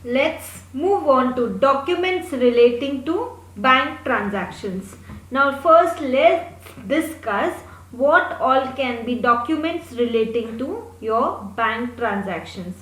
let's move on to documents relating to bank transactions. Now first let's discuss what all can be documents relating to your bank transactions.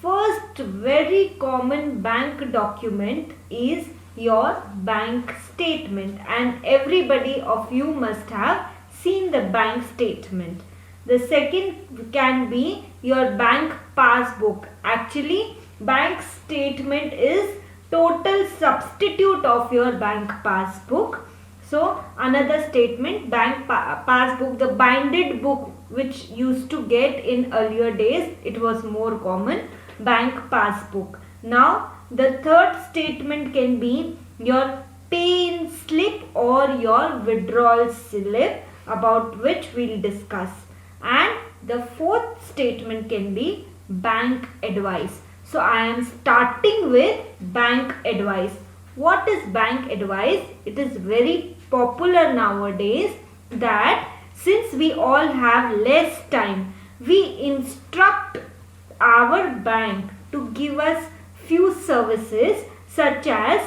First very common bank document is your bank statement, and everybody of you must have seen the bank statement. The second can be your bank passbook. Actually, bank statement is total substitute of your bank passbook. So another statement, bank passbook, the binded book which used to get in earlier days, it was more common, bank passbook. Now the third statement can be your pay-in slip or your withdrawal slip, about which we will discuss. And the fourth statement can be bank advice. So I am starting with bank advice. What is bank advice? It is very popular nowadays that since we all have less time, we instruct our bank to give us few services, such as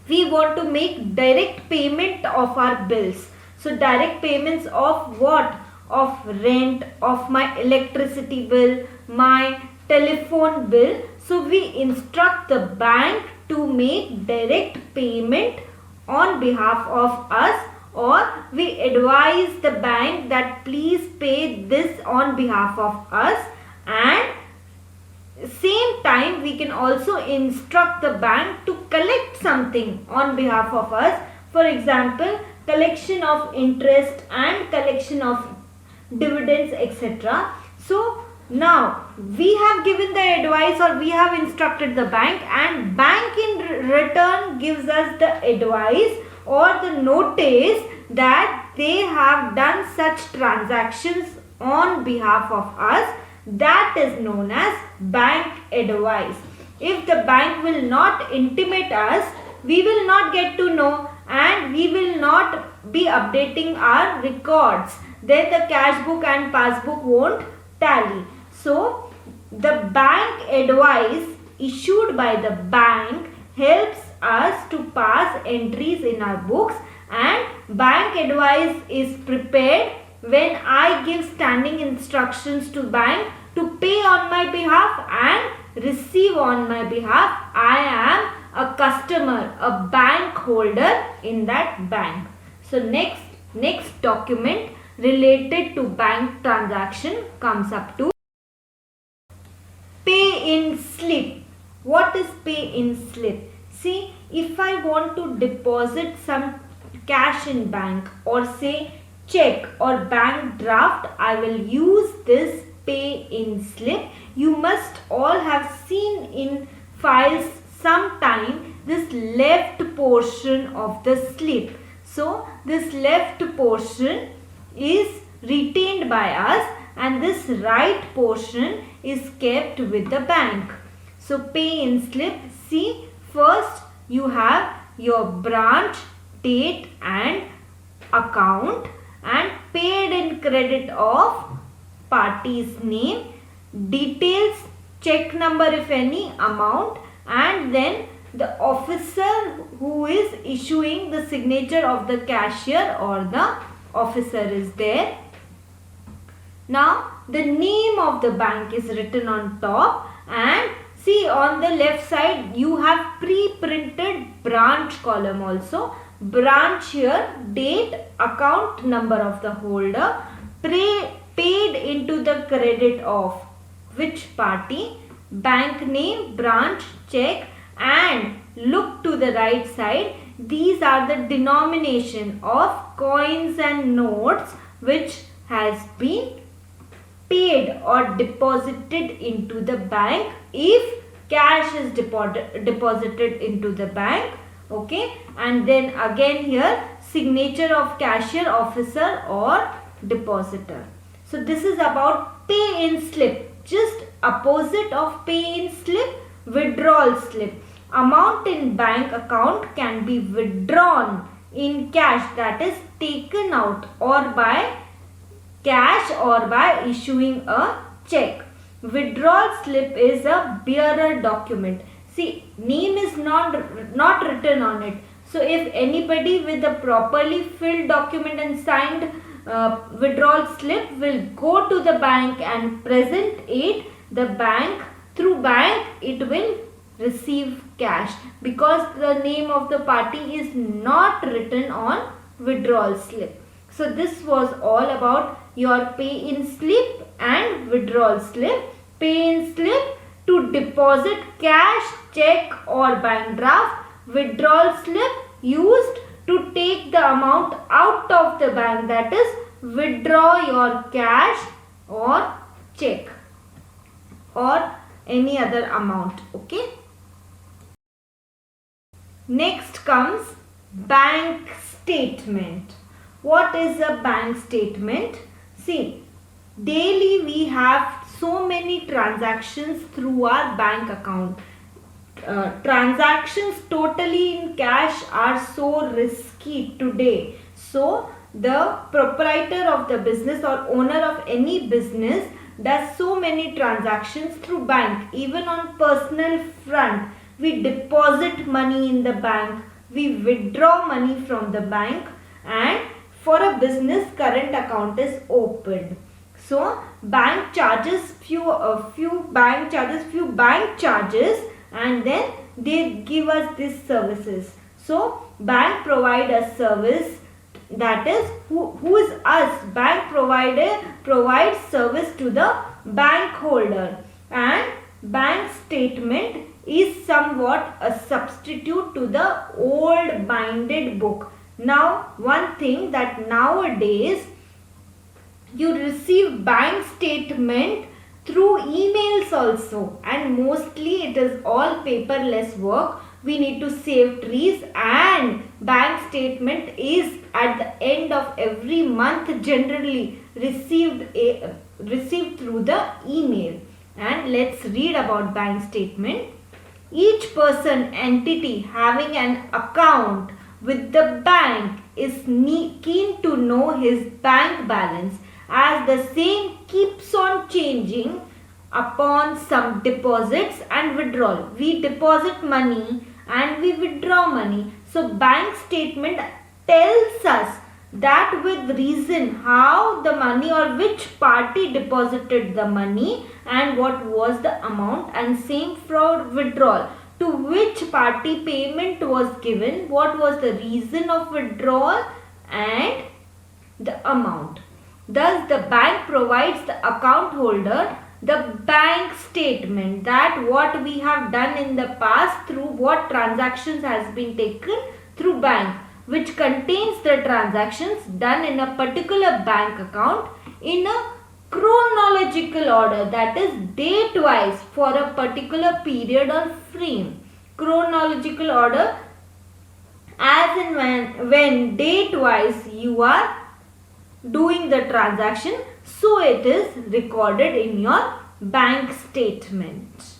we want to make direct payment of our bills. So direct payments of what? Of rent, of my electricity bill, my telephone bill. So we instruct the bank to make direct payment on behalf of us, or we advise the bank that please pay this on behalf of us, and same time we can also instruct the bank to collect something on behalf of us. For example, collection of interest and collection of dividends, etc. So now we have given the advice, or we have instructed the bank, and bank in return gives us the advice or the notice that they have done such transactions on behalf of us. That is known as bank advice. If the bank will not intimate us, we will not get to know, and we will not be updating our records. Then the cash book and passbook won't tally. So the bank advice issued by the bank helps us to pass entries in our books, and bank advice is prepared when I give standing instructions to bank to pay on my behalf and receive on my behalf. I am a customer, a bank holder in that bank. So next document related to bank transaction comes up to pay-in slip. What is pay-in slip? See, if I want to deposit some cash in bank, or say check or bank draft, I will use this pay-in slip. You must all have seen in files sometime this left portion of the slip. So this left portion is retained by us, and this right portion is kept with the bank. So pay-in slip, see, first you have your branch, date and account, and paid in credit of party's name, details, check number if any, amount, and then the officer who is issuing, the signature of the cashier or the officer is there. Now the name of the bank is written on top, and see on the left side you have pre-printed branch column also. Branch here, date, account number of the holder, paid into the credit of which party, bank name, branch, check, and look to the right side. These are the denomination of coins and notes which has been paid or deposited into the bank if cash is deposited into the bank. Okay, and then again here signature of cashier, officer or depositor. So this is about pay-in slip. Just opposite of pay-in slip, withdrawal slip. Amount in bank account can be withdrawn in cash, that is taken out, or by cash or by issuing a check. Withdrawal slip is a bearer document. See, name is not written on it. So if anybody with a properly filled document and signed withdrawal slip will go to the bank and present it, the bank, through bank, it will receive cash, because the name of the party is not written on withdrawal slip. So this was all about your pay in slip and withdrawal slip. Pay in slip to deposit cash, check or bank draft. Withdrawal slip used to take the amount out of the bank, that is withdraw your cash or check or any other amount. Okay. Next comes bank statement. What is a bank statement? See, daily we have so many transactions through our bank account. Transactions totally in cash are so risky today. So the proprietor of the business or owner of any business does so many transactions through bank. Even on personal front, we deposit money in the bank, we withdraw money from the bank, and for a business current account is opened. So bank charges few bank charges, and then they give us these services. So bank provide a service, that is who is us. Bank provides service to the bank holder, and bank statement is somewhat a substitute to the old binded book. Now one thing that nowadays you receive bank statement through emails also, and mostly it is all paperless work. We need to save trees, and bank statement is at the end of every month generally received through the email. And let's read about bank statement. Each person, entity having an account with the bank is keen to know his bank balance, as the same keeps on changing upon some deposits and withdrawal. We deposit money and we withdraw money. So bank statement tells us that with reason how the money or which party deposited the money and what was the amount, and same for withdrawal, to which party payment was given, what was the reason of withdrawal and the amount. Thus the bank provides the account holder the bank statement, that what we have done in the past, through what transactions has been taken through bank, which contains the transactions done in a particular bank account in a chronological order, that is date wise for a particular period or frame. Chronological order, as in when date wise you are doing the transaction, so it is recorded in your bank statement.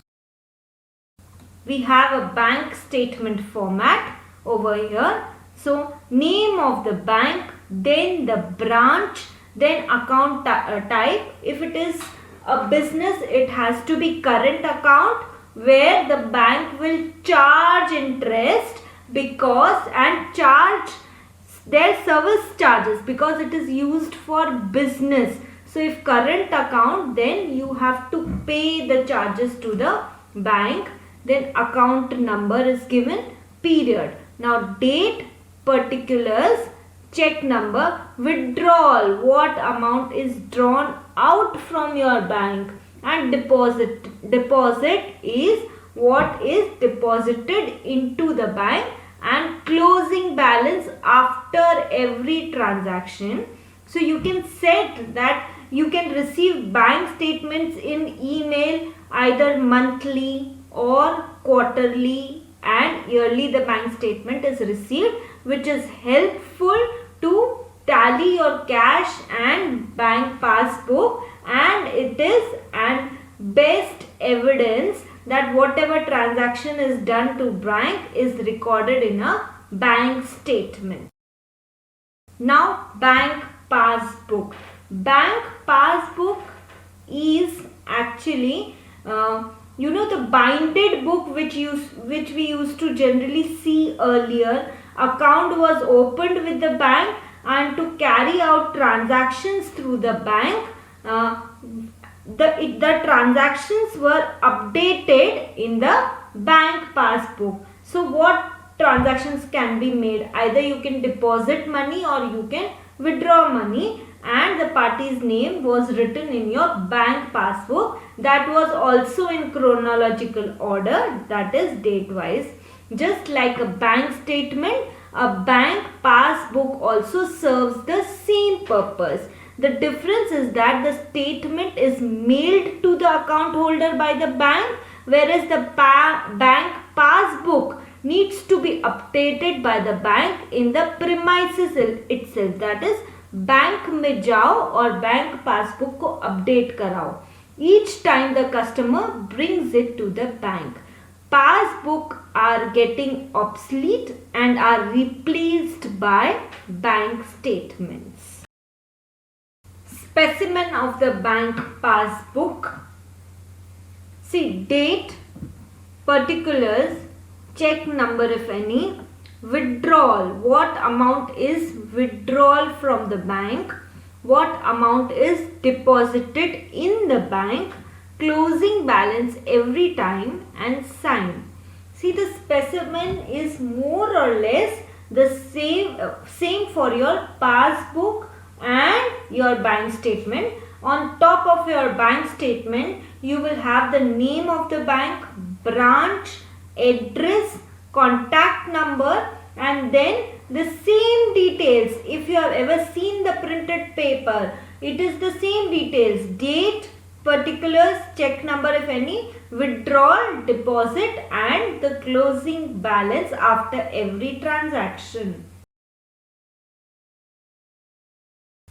We have a bank statement format over here. So name of the bank, then the branch, then account type. If it is a business, it has to be current account, where the bank will charge interest and charge their service charges, because it is used for business. So if current account, then you have to pay the charges to the bank. Then account number is given, period. Now date, particulars, check number, withdrawal, what amount is drawn out from your bank, and deposit is what is deposited into the bank, and closing balance after every transaction. So you can set that you can receive bank statements in email either monthly or quarterly, and yearly the bank statement is received, which is helpful to tally your cash and bank passbook, and it is an best evidence that whatever transaction is done to bank is recorded in a bank statement. Now bank passbook. Bank passbook is actually you know, the binded book which we used to generally see earlier. Account was opened with the bank, and to carry out transactions through the bank, the transactions were updated in the bank passbook. So what transactions can be made? Either you can deposit money or you can withdraw money, and the party's name was written in your bank passbook. That was also in chronological order, that is date wise. Just like a bank statement, a bank passbook also serves the same purpose. The difference is that the statement is mailed to the account holder by the bank, whereas the bank passbook needs to be updated by the bank in the premises itself. That is, bank में जाओ और bank passbook को update कराओ. Each time the customer brings it to the bank. Passbook are getting obsolete and are replaced by bank statements. Specimen of the bank passbook. See, date, particulars, check number if any, withdrawal, what amount is withdrawal from the bank, what amount is deposited in the bank, closing balance every time, and sign. See, the specimen is more or less the same for your passbook and your bank statement. On top of your bank statement, you will have the name of the bank, branch, address, contact number, and then the same details. If you have ever seen the printed paper, it is the same details: date, particulars, check number if any, withdrawal, deposit, and the closing balance after every transaction.